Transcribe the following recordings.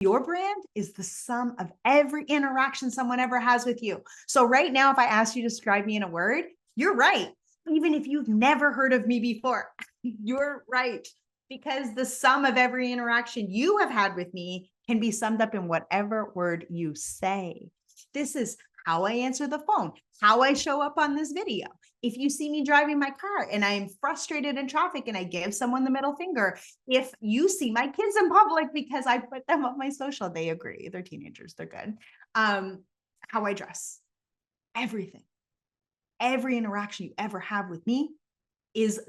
Your brand is the sum of every interaction someone ever has with you. So right now, if I asked you to describe me in a word, you're right. Even if you've never heard of me before, you're right. Because the sum of every interaction you have had with me can be summed up in whatever word you say. This is how I answer the phone, how I show up on this video. If you see me driving my car and I'm frustrated in traffic and I give someone the middle finger, if you see my kids in public because I put them on my social, they agree. They're teenagers, they're good. How I dress, everything, every interaction you ever have with me is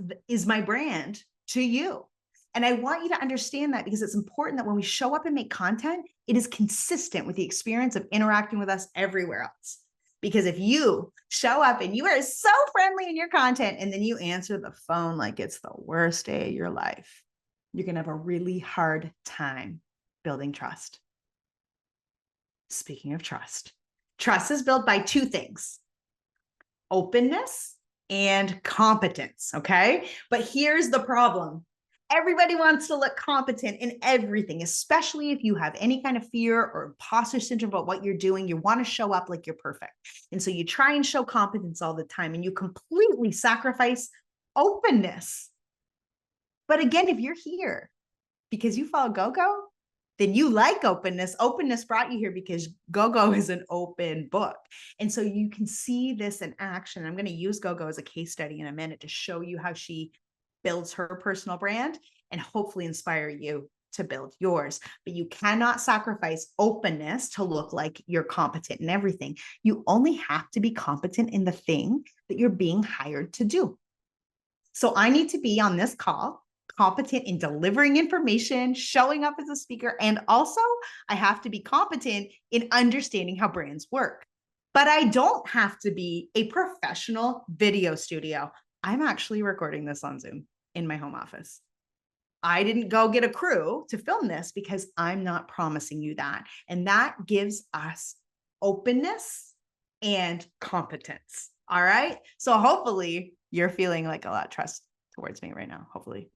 my brand to you. And I want you to understand that because it's important that when we show up and make content, it is consistent with the experience of interacting with us everywhere else. Because if you show up and you are so friendly in your content and then you answer the phone like it's the worst day of your life, you're going to have a really hard time building trust. Speaking of trust, trust is built by two things: openness and competence. Okay. But here's the problem. Everybody wants to look competent in everything, especially if you have any kind of fear or imposter syndrome about what you're doing. You want to show up like you're perfect. And so you try and show competence all the time and you completely sacrifice openness. But again, if you're here because you follow GoGo, then you like openness. Openness brought you here because GoGo is an open book. And so you can see this in action. I'm going to use GoGo as a case study in a minute to show you how she builds her personal brand and hopefully inspire you to build yours. But you cannot sacrifice openness to look like you're competent in everything. You only have to be competent in the thing that you're being hired to do. So I need to be on this call competent in delivering information, showing up as a speaker, and also I have to be competent in understanding how brands work. But I don't have to be a professional video studio. I'm actually recording this on Zoom in my home office. I didn't go get a crew to film this because I'm not promising you that. And that gives us openness and competence. All right. So hopefully you're feeling like a lot of trust towards me right now. Hopefully.